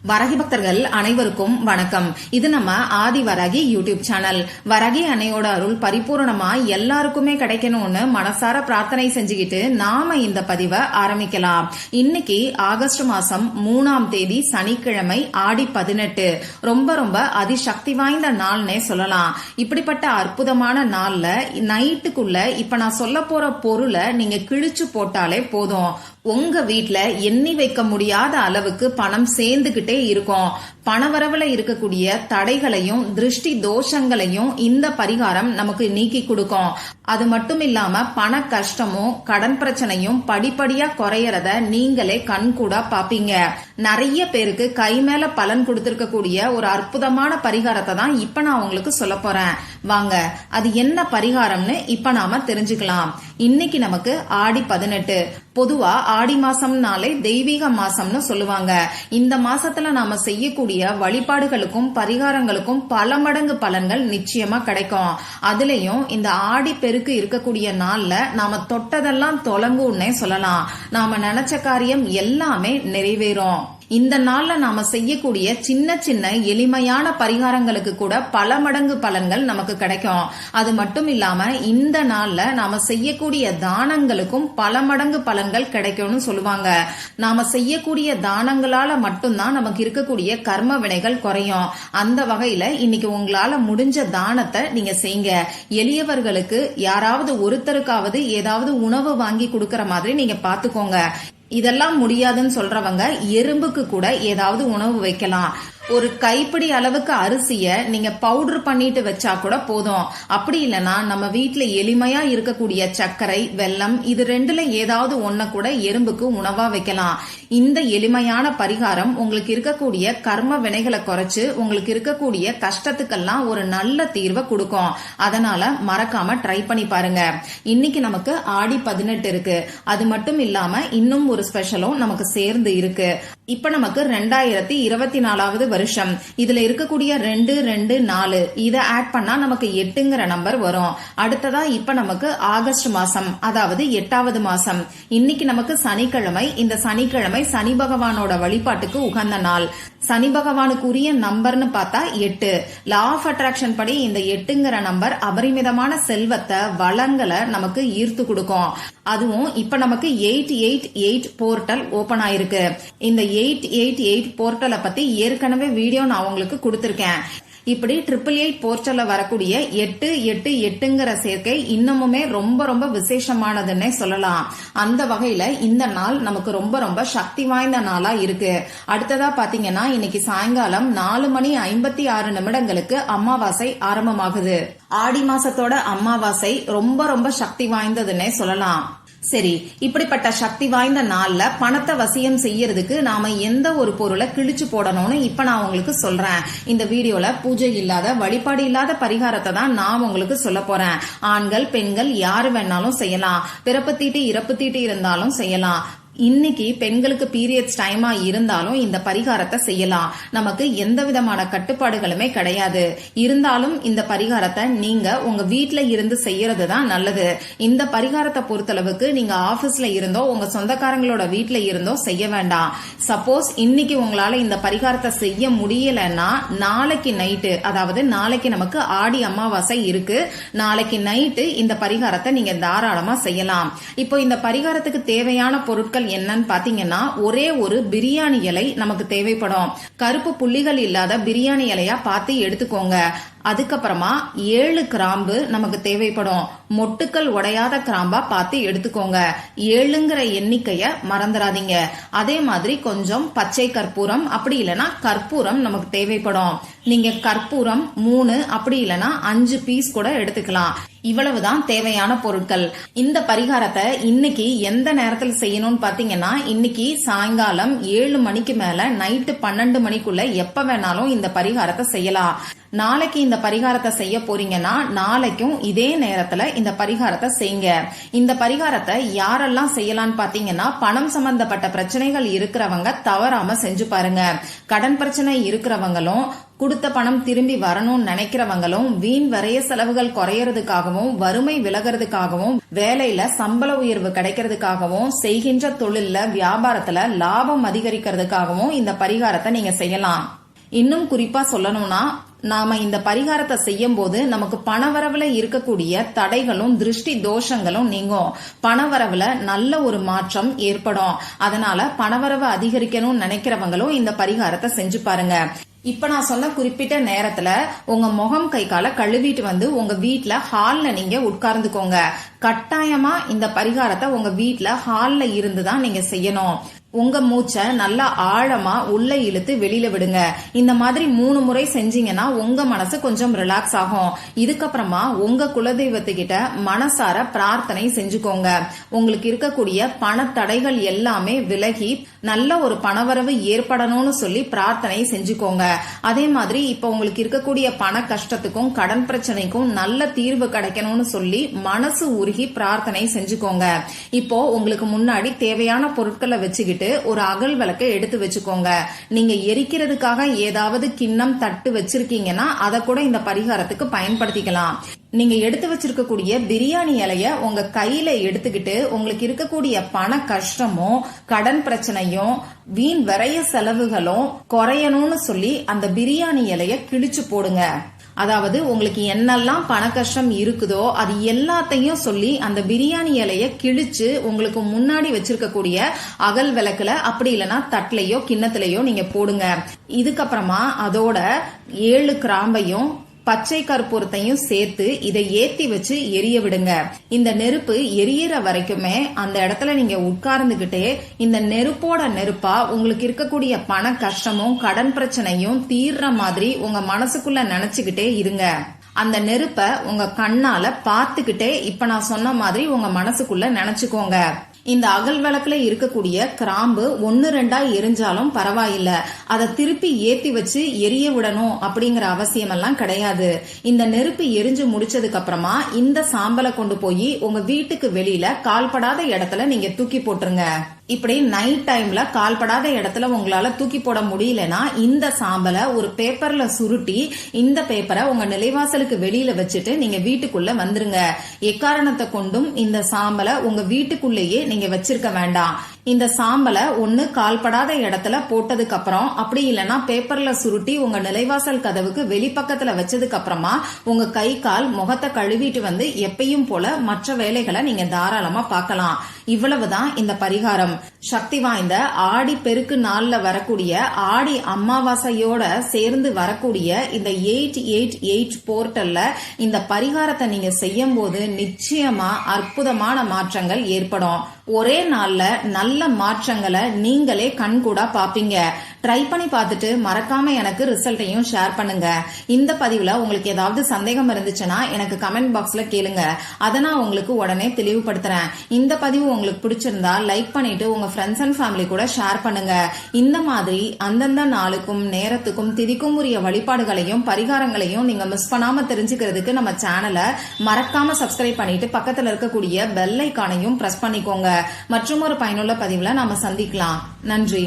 வரகி பக்தர்கள் அனைவருக்கும் வணக்கம். இது நம்ம ஆதி வரகி யூடியூப் சேனல். வரகி அன்னையோட அருள் பரிபூர்ணமா எல்லாருக்குமே கிடைக்கணும்னு மனசார பிரார்த்தனை செஞ்சுக்கிட்டு நாம இந்த பதிவை ஆரம்பிக்கலாம். இன்னைக்கு ஆகஸ்ட் மாசம் 3ஆம் தேதி சனிக்கிழமை, ஆடி 18. ரொம்ப ரொம்ப அதிசக்தி வாய்ந்த நாள்னே சொல்லலாம். இப்படிப்பட்ட அற்புதமான நாள்ல நைட்டுக்குள்ள இப்ப நான் சொல்ல போற பொருளை நீங்க கிழிச்சு போட்டாலே போதும், உங்க வீட்ல எண்ணி வைக்க முடியாத அளவுக்கு பணம் சேர்ந்துகிட்டே இருக்கும். பணவரவுல இருக்கக்கூடிய தடைகளையும் திருஷ்டி தோஷங்களையும் இந்த பரிகாரம் நமக்கு நீக்கி கொடுக்கும். அது மட்டும் இல்லாம பண கஷ்டமும் கடன் பிரச்சனையும் படிப்படியா குறையறத நீங்களே கண்கூட பாப்பீங்க. நிறைய பேருக்கு கை மேல பலன் கொடுத்திருக்கக்கூடிய ஒரு அற்புதமான பரிகாரத்தை தான் இப்ப நான் உங்களுக்கு சொல்ல போறேன். வாங்க, அது என்ன பரிகாரம்னு இப்ப நாம தெரிஞ்சுக்கலாம். இன்னைக்கு நமக்கு ஆடி 18. பொதுவா ஆடி மாசம்னாலே தெய்வீக மாசம்னு சொல்லுவாங்க. இந்த மாசத்துல நாம செய்யக்கூடிய வழிபாடுகளுக்கும் பரிகாரங்களுக்கும் பல மடங்கு பலன்கள் நிச்சயமா கிடைக்கும். அதுலயும் இந்த ஆடி பெருக்கு இருக்கக்கூடிய நாள்ல நாம தொட்டதெல்லாம் தொலங்குன்னே சொல்லலாம். நாம நினைச்ச காரியம் எல்லாமே நிறைவேறும். இந்த நாள்ல நாம செய்யக்கூடிய சின்ன சின்ன எளிமையான பரிகாரங்களுக்கு கூட பல மடங்கு பலன்கள் நமக்கு கிடைக்கும். அது மட்டும் இல்லாம இந்த நாள்ல நாம செய்யக்கூடிய தானங்களுக்கும் பல மடங்கு பலன்கள் கிடைக்கும்னு சொல்லுவாங்க. நாம செய்யக்கூடிய தானங்களால மட்டும்தான் நமக்கு இருக்கக்கூடிய கர்ம வினைகள் குறையும். அந்த வகையில இன்னைக்கு உங்களால முடிஞ்ச தானத்தை நீங்க செய்யுங்க. எளியவர்களுக்கு யாராவது ஒருத்தருக்காவது ஏதாவது உணவு வாங்கி கொடுக்கற மாதிரி நீங்க பாத்துக்கோங்க. இதெல்லாம் முடியாதுன்னு சொல்றவங்க எறும்புக்கு கூட ஏதாவது உணவு வைக்கலாம். ஒரு கைப்பிடி அளவுக்கு அரிசிய நீங்க பவுடர் பண்ணிட்டு வச்சா கூட போதும். அப்படி இல்லைன்னா நம்ம வீட்டுல எளிமையா இருக்கக்கூடிய சர்க்கரை, வெல்லம், இது ரெண்டுல ஏதாவது ஒன்ன கூட எறும்புக்கு உணவா வைக்கலாம். இந்த எளிமையான பரிகாரம் உங்களுக்கு இருக்கக்கூடிய கர்ம வினைகளை குறைச்சு உங்களுக்கு இருக்கக்கூடிய கஷ்டத்துக்கெல்லாம் ஒரு நல்ல தீர்வை கொடுக்கும். அதனால மறக்காம ட்ரை பண்ணி பாருங்க. இன்னைக்கு நமக்கு ஆடி 18 இருக்கு. அது மட்டும் இல்லாம இன்னும் ஒரு ஸ்பெஷலும் நமக்கு சேர்ந்து இருக்கு. இப்ப நமக்கு 2024வது வருஷம். இதுல இருக்கக்கூடிய 224 இத ஆட் பண்ணா நமக்கு 8ங்கிற நம்பர் வரும். அடுத்ததா இப்ப நமக்கு ஆகஸ்ட் மாசம், அதாவது 8வது மாசம். இன்னைக்கு நமக்கு சனிக்கிழமை. இந்த சனிக்கிழமை சனி பகவானோட வழிபாட்டுக்கு உகந்த நாள். சனி பகவானுக்கு உரிய நம்பர்னு பார்த்தா 8. லா ஆஃப் அட்ராக்ஷன் படி இந்த 8ங்கிற நம்பர் அபரிமிதமான செல்வத்தை, வளங்களை நமக்கு ஈர்த்து கொடுக்கும். அதுவும் இப்ப நமக்கு 888 போர்ட்டல் ஓபன் ஆயிருக்கு. இந்த 888 போர்ட்டலை பத்தி ஏற்கனவே வீடியோ நான் உங்களுக்கு கொடுத்திருக்கேன். இப்படி 888 போர்ட்டல்ல வரக்கூடிய 888ங்கிற சேர்க்கை இன்னமுமே ரொம்ப ரொம்ப விசேஷமானதுன்னே சொல்லலாம். அந்த வகையில இந்த நாள் நமக்கு ரொம்ப ரொம்ப சக்தி வாய்ந்த நாளா இருக்கு. அடுத்ததா பாத்தீங்கன்னா இன்னைக்கு சாயங்காலம் 4:56 அமாவாசை ஆரம்பமாகுது. ஆடி மாசத்தோட அமாவாசை ரொம்ப ரொம்ப சக்தி வாய்ந்ததுன்னே சொல்லலாம். சரி, இப்படிப்பட்ட சக்தி வாய்ந்த நாள்ல பணத்தை வசியம் செய்யறதுக்கு நாம எந்த ஒரு பொருளை கிழிச்சு போடணும்னு இப்ப நான் உங்களுக்கு சொல்றேன். இந்த வீடியோல பூஜை இல்லாத, வழிபாடு இல்லாத பரிகாரத்தை தான் நான் உங்களுக்கு சொல்ல போறேன். ஆண்கள் பெண்கள் யாரு வேணாலும் செய்யலாம். பிறப்பு தீட்டு இறப்பு தீட்டு இருந்தாலும் செய்யலாம். இன்னைக்கு பெண்களுக்கு பீரியட்ஸ் டைமா இருந்தாலும் இந்த பரிகாரத்தை செய்யலாம். நமக்கு எந்த விதமான கட்டுப்பாடுகளுமே கிடையாது. இருந்தாலும் இந்த பரிகாரத்தை நீங்க உங்க வீட்டுல இருந்து செய்யறது தான் நல்லது. இந்த பரிகாரத்தை பொறுத்தளவுக்கு நீங்க ஆபீஸ்ல இருந்தோ உங்க சொந்தக்காரங்களோட வீட்டுல இருந்தோ செய்ய வேண்டாம். சப்போஸ் இன்னைக்கு உங்களால இந்த பரிகாரத்தை செய்ய முடியலன்னா நாளைக்கு நைட்டு, அதாவது நாளைக்கு நமக்கு ஆடி அமாவாசை இருக்கு, நாளைக்கு நைட்டு இந்த பரிகாரத்தை நீங்க தாராளமா செய்யலாம். இப்போ இந்த பரிகாரத்துக்கு தேவையான பொருட்கள் என்னன்னு பாத்தீங்கன்னா, ஒரே ஒரு பிரியாணி இலை நமக்கு தேவைப்படும். கருப்பு புள்ளிகள் இல்லாத பிரியாணி இலையா பார்த்து எடுத்துக்கோங்க. அதுக்கப்புறமா 7 கிராம்பு நமக்கு தேவைப்படும். மொட்டுக்கள் உடையாத கிராம்பா பார்த்து எடுத்துக்கோங்க. 7ங்கிற எண்ணிக்கைய மறந்துடாதீங்க. அதே மாதிரி கொஞ்சம் பச்சை கற்பூரம், அப்படி இல்லைன்னா கற்பூரம் நமக்கு தேவைப்படும். நீங்க கற்பூரம் 3, அப்படி இல்லைன்னா 5 பீஸ் கூட எடுத்துக்கலாம். இவ்வளவுதான் தேவையான பொருட்கள். இந்த பரிகாரத்தை இன்னைக்கு எந்த நேரத்தில் செய்யணும்னு பாத்தீங்கன்னா, இன்னைக்கு சாயங்காலம் 7 மணிக்கு மேல நைட்டு 12 மணிக்குள்ள எப்ப வேணாலும் இந்த பரிகாரத்தை செய்யலாம். நாளைக்கு இந்த பரிகாரத்தை செய்ய போறீங்கன்னா நாளைக்கும் இதே நேரத்துல இந்த பரிகாரத்தை செய்யுங்க. இந்த பரிகாரத்தை யாரெல்லாம் செய்யலாம்னு பாத்தீங்கன்னா, பணம் சம்பந்தப்பட்ட பிரச்சனைகள் இருக்கிறவங்க தவறாம செஞ்சு பாருங்க. கடன் பிரச்சனை இருக்கிறவங்களும், கொடுத்த பணம் திரும்பி வரணும்னு நினைக்கிறவங்களும், வீண் விரைய செலவுகள் குறையறதுக்காகவும், வறுமை விலகிறதுக்காகவும், வேலையில சம்பள உயர்வு கிடைக்கிறதுக்காகவும், செய்கின்ற தொழில்ல வியாபாரத்துல லாபம் அதிகரிக்கிறதுக்காகவும் இந்த பரிகாரத்தை நீங்க செய்யலாம். இன்னும் குறிப்பா சொல்லணும்னா, நாம இந்த பரிகாரத்தை செய்யும் போது நமக்கு பணவரவுல இருக்கக்கூடிய தடைகளும் திருஷ்டி தோஷங்களும் நீங்கும். பணவரவுல நல்ல ஒரு மாற்றம் ஏற்படும். அதனால பணவரவு அதிகரிக்கணும்னு நினைக்கிறவங்களும் இந்த பரிகாரத்தை செஞ்சு பாருங்க. இப்ப நான் சொன்ன குறிப்பிட்ட நேரத்துல உங்க முகம் கை கால கழுவிட்டு வந்து உங்க வீட்ல ஹால்ல நீங்க உட்கார்ந்துக்கோங்க. கட்டாயமா இந்த பரிகாரத்தை உங்க வீட்ல ஹால்ல இருந்துதான் நீங்க செய்யணும். உங்க மூச்சை நல்லா ஆழமா உள்ள இழுத்து வெளியில விடுங்க. இந்த மாதிரி 3 முறை செஞ்சீங்கன்னா உங்க மனசு கொஞ்சம் ரிலாக்ஸ் ஆகும். இதுக்கப்புறமா உங்க குலதெய்வத்துக்கிட்ட மனசார பிரார்த்தனை செஞ்சுக்கோங்க. உங்களுக்கு இருக்கக்கூடிய பண தடைகள் எல்லாமே விலகி நல்ல ஒரு பணவரவு ஏற்படணும்னு சொல்லி பிரார்த்தனை செஞ்சுக்கோங்க. அதே மாதிரி இப்ப உங்களுக்கு இருக்கக்கூடிய பண கஷ்டத்துக்கும் கடன் பிரச்சனைக்கும் நல்ல தீர்வு கிடைக்கணும்னு சொல்லி மனசு உருகி பிரார்த்தனை செஞ்சுக்கோங்க. இப்போ உங்களுக்கு முன்னாடி தேவையான பொருட்களை வச்சுக்கிட்டு ஒரு அகல் விளக்கை எடுத்து வச்சுக்கோங்க. நீங்க எரிக்கிறதுக்காக ஏதாவது கிண்ணம் தட்டு வச்சிருக்கீங்கன்னா அதை கூட இந்த பரிகாரத்துக்கு பயன்படுத்திக்கலாம். நீங்க எடுத்து வச்சிருக்கக்கூடிய பிரியாணி இலைய உங்க கையில எடுத்துக்கிட்டு உங்களுக்கு இருக்கக்கூடிய பண கஷ்டமும் கடன் பிரச்சனையும் வீண் விரைய செலவுகளும் குறையணும்னு சொல்லி அந்த பிரியாணி இலைய கிழிச்சு போடுங்க. அதாவது உங்களுக்கு என்னெல்லாம் பண கஷ்டம் இருக்குதோ அது எல்லாத்தையும் சொல்லி அந்த பிரியாணி இலைய கிழிச்சு உங்களுக்கு முன்னாடி வச்சிருக்கக்கூடிய அகல் விளக்குல அப்படி இல்லைன்னா தட்டுலயோ கிண்ணத்திலயோ நீங்க போடுங்க. இதுக்கப்புறமா அதோட 7 கிராம்பையும் பச்சை கற்பூரத்தையும் சேர்த்து இதை ஏத்தி வச்சு எரிய விடுங்க. இந்த நெருப்பு எரியற வரைக்குமே அந்த இடத்துல நீங்க உட்கார்ந்துகிட்டே இந்த நெருப்போட நெருப்பா உங்களுக்கு இருக்கக்கூடிய பண கஷ்டமும் கடன் பிரச்சனையும் தீர்ற மாதிரி உங்க மனசுக்குள்ள நினைச்சுக்கிட்டே இருங்க. அந்த நெருப்ப உங்க கண்ணால பாத்துக்கிட்டே இப்ப நான் சொன்ன மாதிரி உங்க மனசுக்குள்ள நினைச்சுக்கோங்க. இந்த அகல் விளக்குல இருக்கக்கூடிய கிராம்பு 1-2 எரிஞ்சாலும் பரவாயில்ல. அதை திருப்பி ஏத்தி வச்சு எரிய விடணும் அப்படிங்கிற அவசியம் எல்லாம் கிடையாது. இந்த நெருப்பு எரிஞ்சு முடிச்சதுக்கு அப்புறமா இந்த சாம்பலை கொண்டு போய் உங்க வீட்டுக்கு வெளியில கால்படாத இடத்துல நீங்க தூக்கி போட்டுருங்க. இப்படி நைட் டைம்ல கால்படாத இடத்துல உங்களால தூக்கி போட முடியலன்னா இந்த சாம்பலை ஒரு பேப்பர்ல சுருட்டி இந்த பேப்பரை உங்க நிலைவாசலுக்கு வெளியில வச்சுட்டு நீங்க வீட்டுக்குள்ள வந்துருங்க. எக்காரணத்தை கொண்டும் இந்த சாம்பலை உங்க வீட்டுக்குள்ளேயே நீங்க வச்சிருக்க வேண்டாம். இந்த சாம்பலை ஒண்ணு கால்படாத இடத்துல போட்டதுக்கு அப்புறம் அப்படி இல்லைன்னா பேப்பர்ல சுருட்டி உங்க நிலைவாசல் கதவுக்கு வெளிப்பக்கத்துல வச்சதுக்கு அப்புறமா உங்க கை கால் முகத்தை கழுவிட்டு வந்து எப்பயும் போல மற்ற வேலைகளை நீங்க தாராளமா பார்க்கலாம். இவ்வளவுதான் இந்த பரிகாரம். சக்தி வாய்ந்த ஆடி பெருக்கு நாள்ல வரக்கூடிய ஆடி அமாவாசையோட சேர்ந்து வரக்கூடிய இந்த 888 போர்ட்டல்ல இந்த பரிகாரத்தை நீங்க செய்யும் போது நிச்சயமா அற்புதமான மாற்றங்கள் ஏற்படும். ஒரே நாள்ல நல்ல மாற்றங்களை நீங்களே கண்கூடா பாப்பீங்க. ட்ரை பண்ணி பார்த்துட்டு மறக்காம எனக்கு ரிசல்ட்டையும் ஷேர் பண்ணுங்க. இந்த பதிவுல உங்களுக்கு ஏதாவது சந்தேகம் இருந்துச்சுன்னா எனக்கு கமெண்ட் பாக்ஸ்ல கேளுங்க. அதை நான் உங்களுக்கு உடனே தெளிவுபடுத்துறேன். இந்த பதிவு உங்களுக்கு பிடிச்சிருந்தா லைக் பண்ணிட்டு உங்க ஃப்ரெண்ட்ஸ் அண்ட் ஃபேமிலி கூட ஷேர் பண்ணுங்க. இந்த மாதிரி அந்தந்த நாளுக்கும் நேரத்துக்கும் திதிக்கும் உரிய வழிபாடுகளையும் பரிகாரங்களையும் நீங்க மிஸ் பண்ணாம தெரிஞ்சுக்கிறதுக்கு நம்ம சேனலை மறக்காம சப்ஸ்கிரைப் பண்ணிட்டு பக்கத்துல இருக்கக்கூடிய பெல் ஐகானையும் பிரஸ் பண்ணிக்கோங்க. மற்றும் ஒரு பயனுள்ள பதிவுல நாம சந்திக்கலாம். நன்றி.